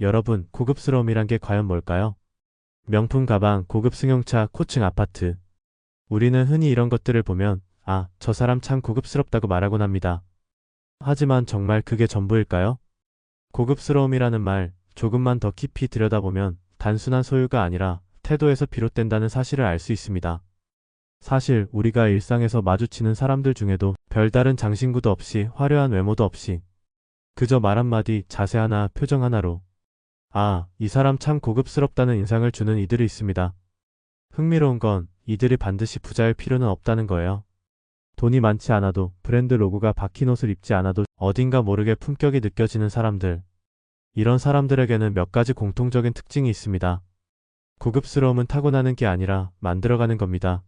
여러분, 고급스러움이란 게 과연 뭘까요? 명품 가방, 고급 승용차, 고층 아파트. 우리는 흔히 이런 것들을 보면, 아, 저 사람 참 고급스럽다고 말하곤 합니다. 하지만 정말 그게 전부일까요? 고급스러움이라는 말, 조금만 더 깊이 들여다보면 단순한 소유가 아니라 태도에서 비롯된다는 사실을 알 수 있습니다. 사실 우리가 일상에서 마주치는 사람들 중에도 별다른 장신구도 없이 화려한 외모도 없이 그저 말 한마디, 자세 하나, 표정 하나로 아, 이 사람 참 고급스럽다는 인상을 주는 이들이 있습니다. 흥미로운 건 이들이 반드시 부자일 필요는 없다는 거예요. 돈이 많지 않아도 브랜드 로고가 박힌 옷을 입지 않아도 어딘가 모르게 품격이 느껴지는 사람들. 이런 사람들에게는 몇 가지 공통적인 특징이 있습니다. 고급스러움은 타고나는 게 아니라 만들어가는 겁니다.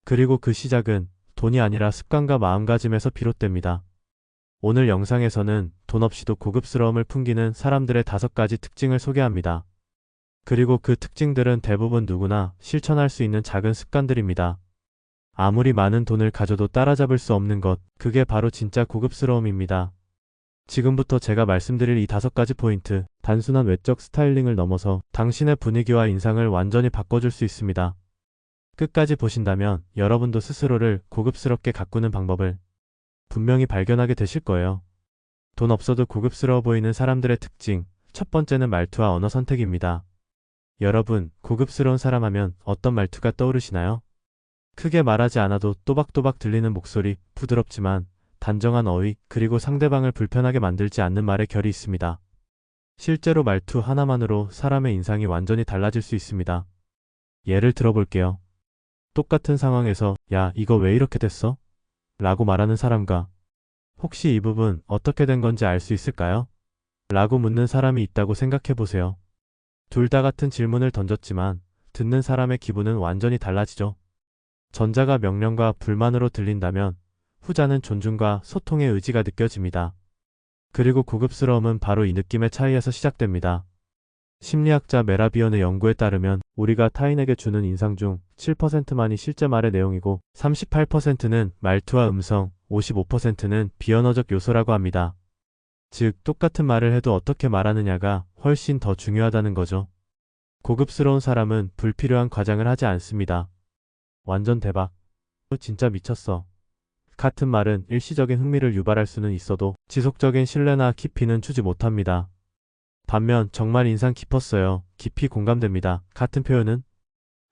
그리고 그 시작은 돈이 아니라 습관과 마음가짐에서 비롯됩니다. 오늘 영상에서는 돈 없이도 고급스러움을 풍기는 사람들의 5가지 특징을 소개합니다. 그리고 그 특징들은 대부분 누구나 실천할 수 있는 작은 습관들입니다. 아무리 많은 돈을 가져도 따라잡을 수 없는 것, 그게 바로 진짜 고급스러움입니다. 지금부터 제가 말씀드릴 이 5가지 포인트, 단순한 외적 스타일링을 넘어서 당신의 분위기와 인상을 완전히 바꿔줄 수 있습니다. 끝까지 보신다면 여러분도 스스로를 고급스럽게 가꾸는 방법을 분명히 발견하게 되실 거예요. 돈 없어도 고급스러워 보이는 사람들의 특징, 첫 번째는 말투와 언어 선택입니다. 여러분, 고급스러운 사람 하면 어떤 말투가 떠오르시나요? 크게 말하지 않아도 또박또박 들리는 목소리, 부드럽지만 단정한 어휘, 그리고 상대방을 불편하게 만들지 않는 말의 결이 있습니다. 실제로 말투 하나만으로 사람의 인상이 완전히 달라질 수 있습니다. 예를 들어볼게요. 똑같은 상황에서 야, 이거 왜 이렇게 됐어? 라고 말하는 사람과 혹시 이 부분 어떻게 된 건지 알 수 있을까요? 라고 묻는 사람이 있다고 생각해보세요. 둘 다 같은 질문을 던졌지만 듣는 사람의 기분은 완전히 달라지죠. 전자가 명령과 불만으로 들린다면 후자는 존중과 소통의 의지가 느껴집니다. 그리고 고급스러움은 바로 이 느낌의 차이에서 시작됩니다. 심리학자 메라비언의 연구에 따르면 우리가 타인에게 주는 인상 중 7%만이 실제 말의 내용이고 38%는 말투와 음성, 55%는 비언어적 요소라고 합니다. 즉, 똑같은 말을 해도 어떻게 말하느냐가 훨씬 더 중요하다는 거죠. 고급스러운 사람은 불필요한 과장을 하지 않습니다. 완전 대박. 진짜 미쳤어. 같은 말은 일시적인 흥미를 유발할 수는 있어도 지속적인 신뢰나 깊이는 주지 못합니다. 반면 정말 인상 깊었어요. 깊이 공감됩니다. 같은 표현은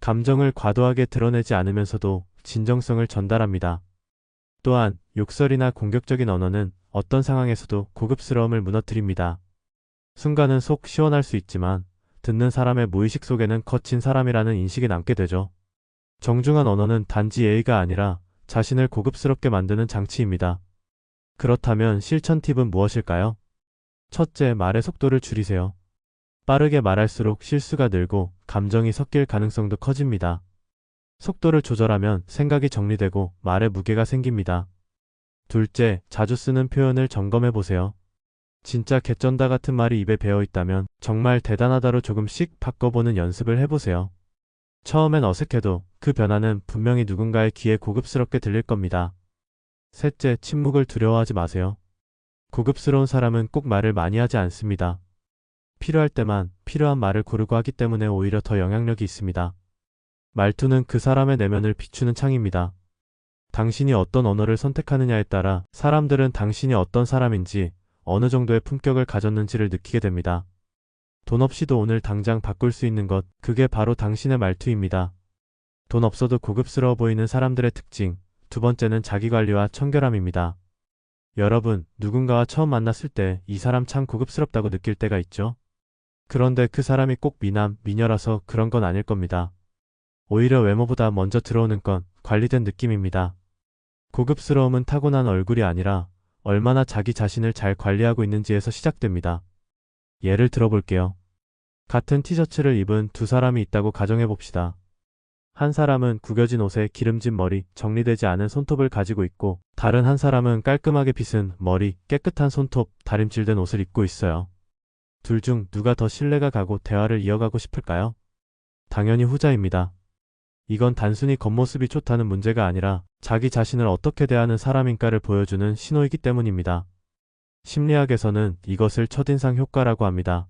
감정을 과도하게 드러내지 않으면서도 진정성을 전달합니다. 또한 욕설이나 공격적인 언어는 어떤 상황에서도 고급스러움을 무너뜨립니다. 순간은 속 시원할 수 있지만 듣는 사람의 무의식 속에는 거친 사람이라는 인식이 남게 되죠. 정중한 언어는 단지 예의가 아니라 자신을 고급스럽게 만드는 장치입니다. 그렇다면 실천 팁은 무엇일까요? 첫째, 말의 속도를 줄이세요. 빠르게 말할수록 실수가 늘고 감정이 섞일 가능성도 커집니다. 속도를 조절하면 생각이 정리되고 말에 무게가 생깁니다. 둘째, 자주 쓰는 표현을 점검해 보세요. 진짜 개쩐다 같은 말이 입에 배어 있다면 정말 대단하다로 조금씩 바꿔보는 연습을 해보세요. 처음엔 어색해도 그 변화는 분명히 누군가의 귀에 고급스럽게 들릴 겁니다. 셋째, 침묵을 두려워하지 마세요. 고급스러운 사람은 꼭 말을 많이 하지 않습니다. 필요할 때만 필요한 말을 고르고 하기 때문에 오히려 더 영향력이 있습니다. 말투는 그 사람의 내면을 비추는 창입니다. 당신이 어떤 언어를 선택하느냐에 따라 사람들은 당신이 어떤 사람인지 어느 정도의 품격을 가졌는지를 느끼게 됩니다. 돈 없이도 오늘 당장 바꿀 수 있는 것, 그게 바로 당신의 말투입니다. 돈 없어도 고급스러워 보이는 사람들의 특징, 두 번째는 자기관리와 청결함입니다. 여러분, 누군가와 처음 만났을 때 이 사람 참 고급스럽다고 느낄 때가 있죠? 그런데 그 사람이 꼭 미남, 미녀라서 그런 건 아닐 겁니다. 오히려 외모보다 먼저 들어오는 건 관리된 느낌입니다. 고급스러움은 타고난 얼굴이 아니라 얼마나 자기 자신을 잘 관리하고 있는지에서 시작됩니다. 예를 들어볼게요. 같은 티셔츠를 입은 두 사람이 있다고 가정해봅시다. 한 사람은 구겨진 옷에 기름진 머리, 정리되지 않은 손톱을 가지고 있고 다른 한 사람은 깔끔하게 빗은 머리, 깨끗한 손톱, 다림질된 옷을 입고 있어요. 둘 중 누가 더 신뢰가 가고 대화를 이어가고 싶을까요? 당연히 후자입니다. 이건 단순히 겉모습이 좋다는 문제가 아니라 자기 자신을 어떻게 대하는 사람인가를 보여주는 신호이기 때문입니다. 심리학에서는 이것을 첫인상 효과라고 합니다.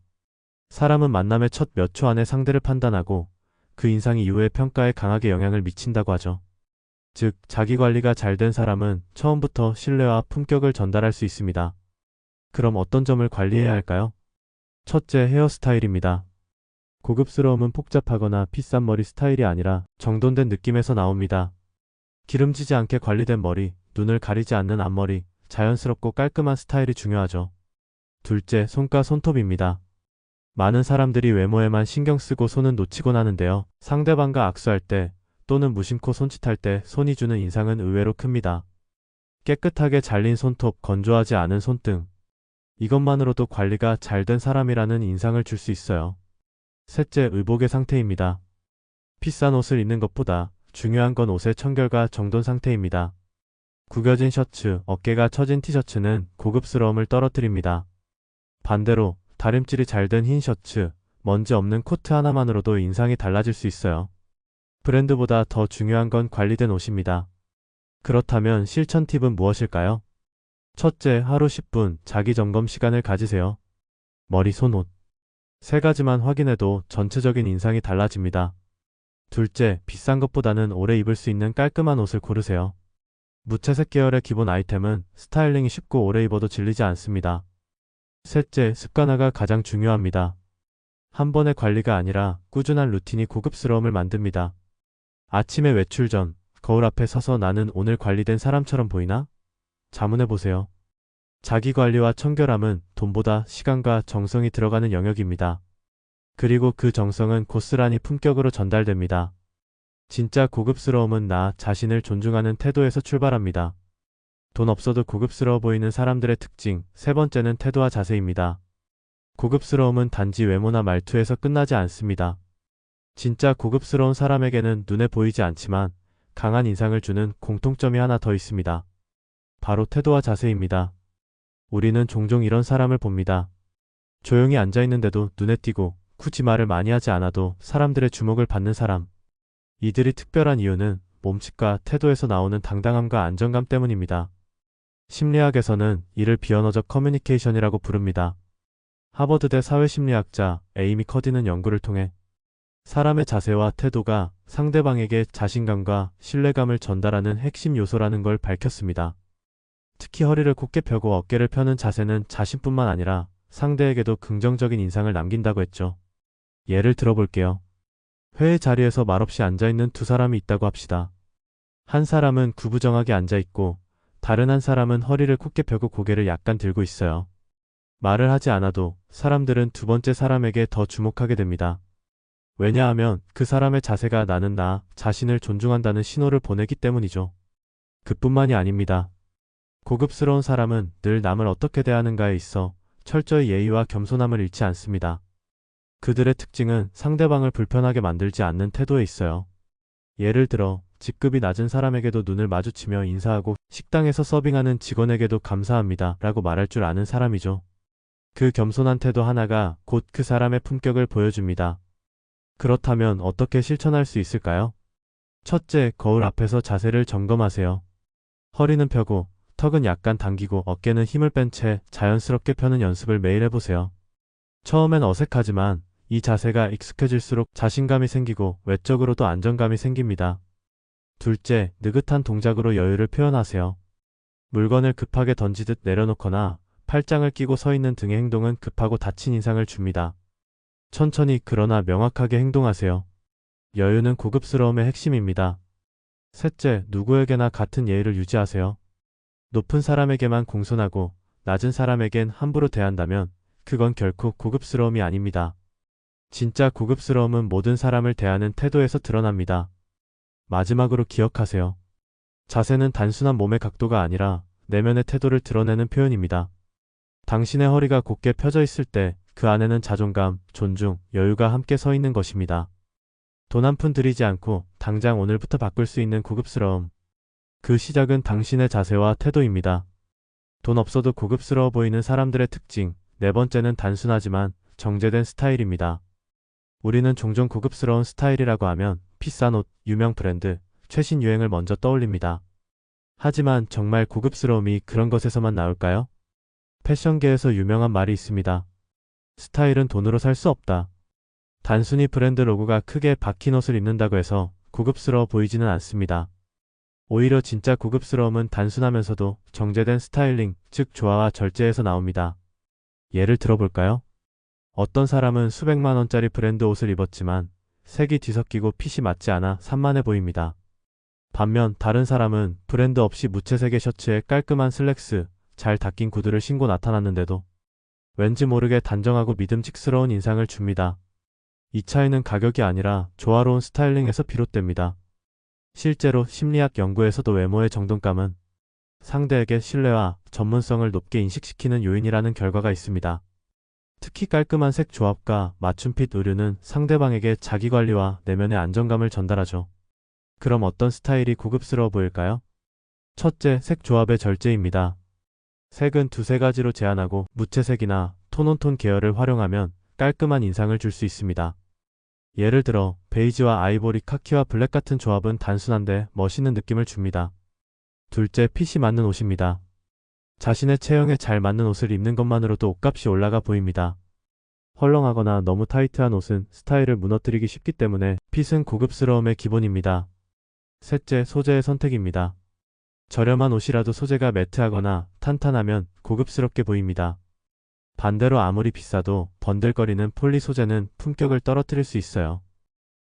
사람은 만남의 첫 몇 초 안에 상대를 판단하고 그 인상이 이후의 평가에 강하게 영향을 미친다고 하죠. 즉, 자기 관리가 잘 된 사람은 처음부터 신뢰와 품격을 전달할 수 있습니다. 그럼 어떤 점을 관리해야 할까요? 첫째, 헤어스타일입니다. 고급스러움은 복잡하거나 비싼 머리 스타일이 아니라 정돈된 느낌에서 나옵니다. 기름지지 않게 관리된 머리, 눈을 가리지 않는 앞머리, 자연스럽고 깔끔한 스타일이 중요하죠. 둘째, 손과 손톱입니다. 많은 사람들이 외모에만 신경 쓰고 손은 놓치곤 하는데요. 상대방과 악수할 때 또는 무심코 손짓할 때 손이 주는 인상은 의외로 큽니다. 깨끗하게 잘린 손톱, 건조하지 않은 손등. 이것만으로도 관리가 잘 된 사람이라는 인상을 줄 수 있어요. 셋째, 의복의 상태입니다. 비싼 옷을 입는 것보다 중요한 건 옷의 청결과 정돈 상태입니다. 구겨진 셔츠, 어깨가 처진 티셔츠는 고급스러움을 떨어뜨립니다. 반대로 다림질이 잘 된 흰 셔츠, 먼지 없는 코트 하나만으로도 인상이 달라질 수 있어요. 브랜드보다 더 중요한 건 관리된 옷입니다. 그렇다면 실천 팁은 무엇일까요? 첫째, 하루 10분 자기 점검 시간을 가지세요. 머리, 손, 옷. 세 가지만 확인해도 전체적인 인상이 달라집니다. 둘째, 비싼 것보다는 오래 입을 수 있는 깔끔한 옷을 고르세요. 무채색 계열의 기본 아이템은 스타일링이 쉽고 오래 입어도 질리지 않습니다. 셋째, 습관화가 가장 중요합니다. 한 번의 관리가 아니라 꾸준한 루틴이 고급스러움을 만듭니다. 아침에 외출 전 거울 앞에 서서 나는 오늘 관리된 사람처럼 보이나? 자문해보세요. 자기관리와 청결함은 돈보다 시간과 정성이 들어가는 영역입니다. 그리고 그 정성은 고스란히 품격으로 전달됩니다. 진짜 고급스러움은 나 자신을 존중하는 태도에서 출발합니다. 돈 없어도 고급스러워 보이는 사람들의 특징, 세 번째는 태도와 자세입니다. 고급스러움은 단지 외모나 말투에서 끝나지 않습니다. 진짜 고급스러운 사람에게는 눈에 보이지 않지만 강한 인상을 주는 공통점이 하나 더 있습니다. 바로 태도와 자세입니다. 우리는 종종 이런 사람을 봅니다. 조용히 앉아있는데도 눈에 띄고 굳이 말을 많이 하지 않아도 사람들의 주목을 받는 사람. 이들이 특별한 이유는 몸짓과 태도에서 나오는 당당함과 안정감 때문입니다. 심리학에서는 이를 비언어적 커뮤니케이션이라고 부릅니다. 하버드대 사회심리학자 에이미 커디는 연구를 통해 사람의 자세와 태도가 상대방에게 자신감과 신뢰감을 전달하는 핵심 요소라는 걸 밝혔습니다. 특히 허리를 곧게 펴고 어깨를 펴는 자세는 자신뿐만 아니라 상대에게도 긍정적인 인상을 남긴다고 했죠. 예를 들어볼게요. 회의 자리에서 말없이 앉아있는 두 사람이 있다고 합시다. 한 사람은 구부정하게 앉아있고 다른 한 사람은 허리를 곧게 펴고 고개를 약간 들고 있어요. 말을 하지 않아도 사람들은 두 번째 사람에게 더 주목하게 됩니다. 왜냐하면 그 사람의 자세가 나는 나 자신을 존중한다는 신호를 보내기 때문이죠. 그뿐만이 아닙니다. 고급스러운 사람은 늘 남을 어떻게 대하는가에 있어 철저히 예의와 겸손함을 잃지 않습니다. 그들의 특징은 상대방을 불편하게 만들지 않는 태도에 있어요. 예를 들어 직급이 낮은 사람에게도 눈을 마주치며 인사하고 식당에서 서빙하는 직원에게도 감사합니다 라고 말할 줄 아는 사람이죠. 그 겸손한 태도 하나가 곧 그 사람의 품격을 보여줍니다. 그렇다면 어떻게 실천할 수 있을까요? 첫째, 거울 앞에서 자세를 점검하세요. 허리는 펴고 턱은 약간 당기고 어깨는 힘을 뺀 채 자연스럽게 펴는 연습을 매일 해보세요. 처음엔 어색하지만 이 자세가 익숙해질수록 자신감이 생기고 외적으로도 안정감이 생깁니다. 둘째, 느긋한 동작으로 여유를 표현하세요. 물건을 급하게 던지듯 내려놓거나 팔짱을 끼고 서 있는 등의 행동은 급하고 다친 인상을 줍니다. 천천히 그러나 명확하게 행동하세요. 여유는 고급스러움의 핵심입니다. 셋째, 누구에게나 같은 예의를 유지하세요. 높은 사람에게만 공손하고 낮은 사람에겐 함부로 대한다면 그건 결코 고급스러움이 아닙니다. 진짜 고급스러움은 모든 사람을 대하는 태도에서 드러납니다. 마지막으로 기억하세요. 자세는 단순한 몸의 각도가 아니라 내면의 태도를 드러내는 표현입니다. 당신의 허리가 곧게 펴져 있을 때 그 안에는 자존감, 존중, 여유가 함께 서 있는 것입니다. 돈 한 푼 들이지 않고 당장 오늘부터 바꿀 수 있는 고급스러움. 그 시작은 당신의 자세와 태도입니다. 돈 없어도 고급스러워 보이는 사람들의 특징. 네 번째는 단순하지만 정제된 스타일입니다. 우리는 종종 고급스러운 스타일이라고 하면 비싼 옷, 유명 브랜드, 최신 유행을 먼저 떠올립니다. 하지만 정말 고급스러움이 그런 것에서만 나올까요? 패션계에서 유명한 말이 있습니다. 스타일은 돈으로 살 수 없다. 단순히 브랜드 로고가 크게 박힌 옷을 입는다고 해서 고급스러워 보이지는 않습니다. 오히려 진짜 고급스러움은 단순하면서도 정제된 스타일링, 즉 조화와 절제에서 나옵니다. 예를 들어볼까요? 어떤 사람은 수백만 원짜리 브랜드 옷을 입었지만 색이 뒤섞이고 핏이 맞지 않아 산만해 보입니다. 반면 다른 사람은 브랜드 없이 무채색의 셔츠에 깔끔한 슬랙스, 잘 닦인 구두를 신고 나타났는데도 왠지 모르게 단정하고 믿음직스러운 인상을 줍니다. 이 차이는 가격이 아니라 조화로운 스타일링에서 비롯됩니다. 실제로 심리학 연구에서도 외모의 정돈감은 상대에게 신뢰와 전문성을 높게 인식시키는 요인이라는 결과가 있습니다. 특히 깔끔한 색 조합과 맞춤핏 의류는 상대방에게 자기관리와 내면의 안정감을 전달하죠. 그럼 어떤 스타일이 고급스러워 보일까요? 첫째, 색 조합의 절제입니다. 색은 두세 가지로 제한하고 무채색이나 톤온톤 계열을 활용하면 깔끔한 인상을 줄 수 있습니다. 예를 들어 베이지와 아이보리, 카키와 블랙 같은 조합은 단순한데 멋있는 느낌을 줍니다. 둘째, 핏이 맞는 옷입니다. 자신의 체형에 잘 맞는 옷을 입는 것만으로도 옷값이 올라가 보입니다. 헐렁하거나 너무 타이트한 옷은 스타일을 무너뜨리기 쉽기 때문에 핏은 고급스러움의 기본입니다. 셋째, 소재의 선택입니다. 저렴한 옷이라도 소재가 매트하거나 탄탄하면 고급스럽게 보입니다. 반대로 아무리 비싸도 번들거리는 폴리 소재는 품격을 떨어뜨릴 수 있어요.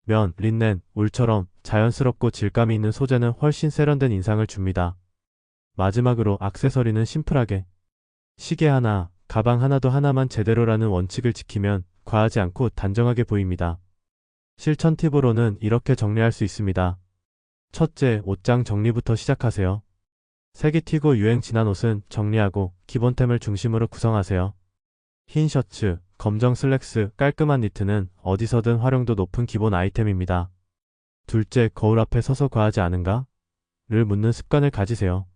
면, 린넨, 울처럼 자연스럽고 질감이 있는 소재는 훨씬 세련된 인상을 줍니다. 마지막으로 액세서리는 심플하게 시계 하나, 가방 하나도 하나만 제대로라는 원칙을 지키면 과하지 않고 단정하게 보입니다. 실천 팁으로는 이렇게 정리할 수 있습니다. 첫째, 옷장 정리부터 시작하세요. 색이 튀고 유행 지난 옷은 정리하고 기본템을 중심으로 구성하세요. 흰 셔츠, 검정 슬랙스, 깔끔한 니트는 어디서든 활용도 높은 기본 아이템입니다. 둘째, 거울 앞에 서서 과하지 않은가? 를 묻는 습관을 가지세요.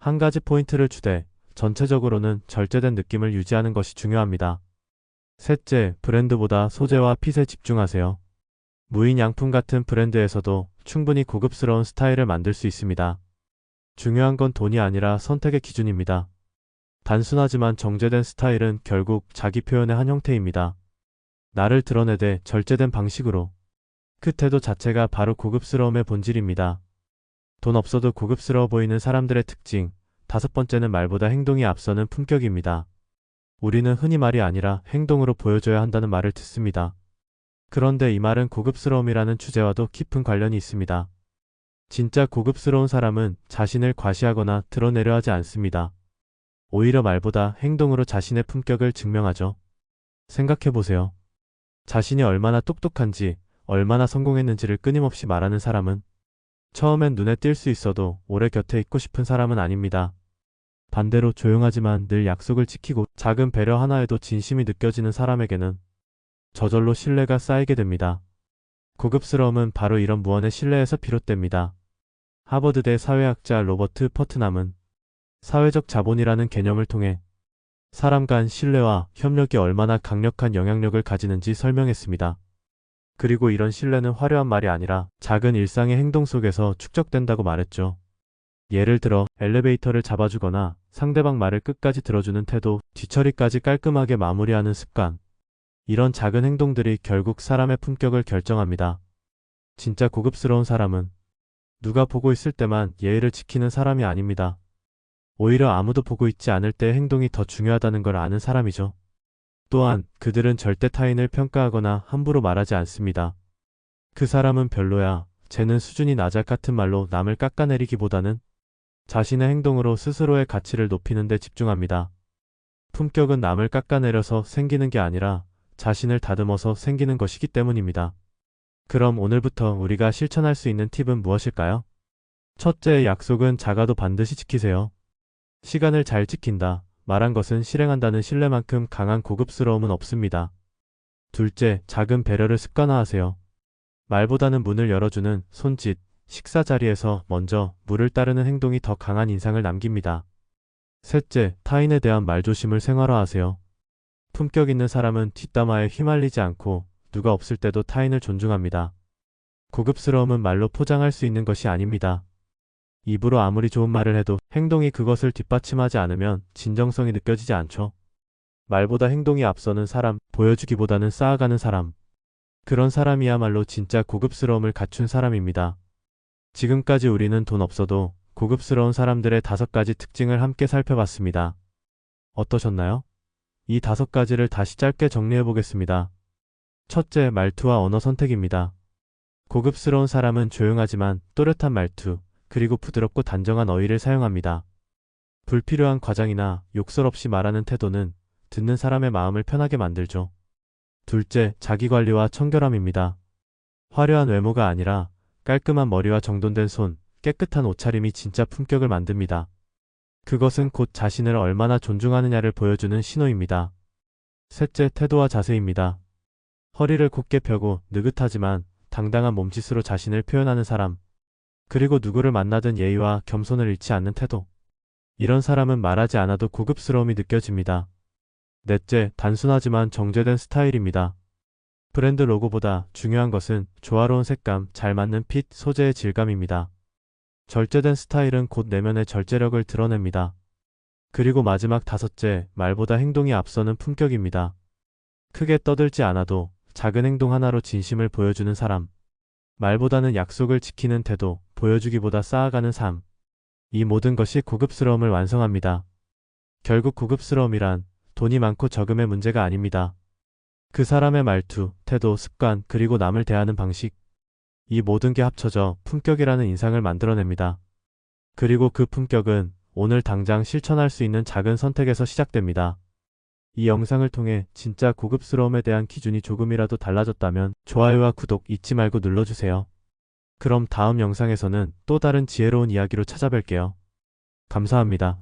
한 가지 포인트를 주되 전체적으로는 절제된 느낌을 유지하는 것이 중요합니다. 셋째, 브랜드보다 소재와 핏에 집중하세요. 무인양품 같은 브랜드에서도 충분히 고급스러운 스타일을 만들 수 있습니다. 중요한 건 돈이 아니라 선택의 기준입니다. 단순하지만 정제된 스타일은 결국 자기 표현의 한 형태입니다. 나를 드러내되 절제된 방식으로. 그 태도 자체가 바로 고급스러움의 본질입니다. 돈 없어도 고급스러워 보이는 사람들의 특징. 다섯 번째는 말보다 행동이 앞서는 품격입니다. 우리는 흔히 말이 아니라 행동으로 보여줘야 한다는 말을 듣습니다. 그런데 이 말은 고급스러움이라는 주제와도 깊은 관련이 있습니다. 진짜 고급스러운 사람은 자신을 과시하거나 드러내려 하지 않습니다. 오히려 말보다 행동으로 자신의 품격을 증명하죠. 생각해보세요. 자신이 얼마나 똑똑한지, 얼마나 성공했는지를 끊임없이 말하는 사람은 처음엔 눈에 띌 수 있어도 오래 곁에 있고 싶은 사람은 아닙니다. 반대로 조용하지만 늘 약속을 지키고 작은 배려 하나에도 진심이 느껴지는 사람에게는 저절로 신뢰가 쌓이게 됩니다. 고급스러움은 바로 이런 무언의 신뢰에서 비롯됩니다. 하버드대 사회학자 로버트 퍼트남은 사회적 자본이라는 개념을 통해 사람 간 신뢰와 협력이 얼마나 강력한 영향력을 가지는지 설명했습니다. 그리고 이런 신뢰는 화려한 말이 아니라 작은 일상의 행동 속에서 축적된다고 말했죠. 예를 들어 엘리베이터를 잡아주거나 상대방 말을 끝까지 들어주는 태도, 뒤처리까지 깔끔하게 마무리하는 습관. 이런 작은 행동들이 결국 사람의 품격을 결정합니다. 진짜 고급스러운 사람은 누가 보고 있을 때만 예의를 지키는 사람이 아닙니다. 오히려 아무도 보고 있지 않을 때 행동이 더 중요하다는 걸 아는 사람이죠. 또한 그들은 절대 타인을 평가하거나 함부로 말하지 않습니다. 그 사람은 별로야, 쟤는 수준이 낮아 같은 말로 남을 깎아내리기보다는 자신의 행동으로 스스로의 가치를 높이는 데 집중합니다. 품격은 남을 깎아내려서 생기는 게 아니라 자신을 다듬어서 생기는 것이기 때문입니다. 그럼 오늘부터 우리가 실천할 수 있는 팁은 무엇일까요? 첫째, 약속은 작아도 반드시 지키세요. 시간을 잘 지킨다. 말한 것은 실행한다는 신뢰만큼 강한 고급스러움은 없습니다. 둘째, 작은 배려를 습관화하세요. 말보다는 문을 열어주는 손짓, 식사 자리에서 먼저 물을 따르는 행동이 더 강한 인상을 남깁니다. 셋째, 타인에 대한 말조심을 생활화하세요. 품격 있는 사람은 뒷담화에 휘말리지 않고 누가 없을 때도 타인을 존중합니다. 고급스러움은 말로 포장할 수 있는 것이 아닙니다. 입으로 아무리 좋은 말을 해도 행동이 그것을 뒷받침하지 않으면 진정성이 느껴지지 않죠. 말보다 행동이 앞서는 사람, 보여주기보다는 쌓아가는 사람. 그런 사람이야말로 진짜 고급스러움을 갖춘 사람입니다. 지금까지 우리는 돈 없어도 고급스러운 사람들의 5가지 특징을 함께 살펴봤습니다. 어떠셨나요? 이 5가지를 다시 짧게 정리해 보겠습니다. 첫째, 말투와 언어 선택입니다. 고급스러운 사람은 조용하지만 또렷한 말투, 그리고 부드럽고 단정한 어휘를 사용합니다. 불필요한 과장이나 욕설 없이 말하는 태도는 듣는 사람의 마음을 편하게 만들죠. 둘째, 자기관리와 청결함입니다. 화려한 외모가 아니라 깔끔한 머리와 정돈된 손, 깨끗한 옷차림이 진짜 품격을 만듭니다. 그것은 곧 자신을 얼마나 존중하느냐를 보여주는 신호입니다. 셋째, 태도와 자세입니다. 허리를 곧게 펴고 느긋하지만 당당한 몸짓으로 자신을 표현하는 사람, 그리고 누구를 만나든 예의와 겸손을 잃지 않는 태도. 이런 사람은 말하지 않아도 고급스러움이 느껴집니다. 넷째, 단순하지만 정제된 스타일입니다. 브랜드 로고보다 중요한 것은 조화로운 색감, 잘 맞는 핏, 소재의 질감입니다. 절제된 스타일은 곧 내면의 절제력을 드러냅니다. 그리고 마지막 5째, 말보다 행동이 앞서는 품격입니다. 크게 떠들지 않아도 작은 행동 하나로 진심을 보여주는 사람. 말보다는 약속을 지키는 태도, 보여주기보다 쌓아가는 삶. 이 모든 것이 고급스러움을 완성합니다. 결국 고급스러움이란 돈이 많고 적음의 문제가 아닙니다. 그 사람의 말투, 태도, 습관, 그리고 남을 대하는 방식. 이 모든 게 합쳐져 품격이라는 인상을 만들어냅니다. 그리고 그 품격은 오늘 당장 실천할 수 있는 작은 선택에서 시작됩니다. 이 영상을 통해 진짜 고급스러움에 대한 기준이 조금이라도 달라졌다면 좋아요와 구독 잊지 말고 눌러주세요. 그럼 다음 영상에서는 또 다른 지혜로운 이야기로 찾아뵐게요. 감사합니다.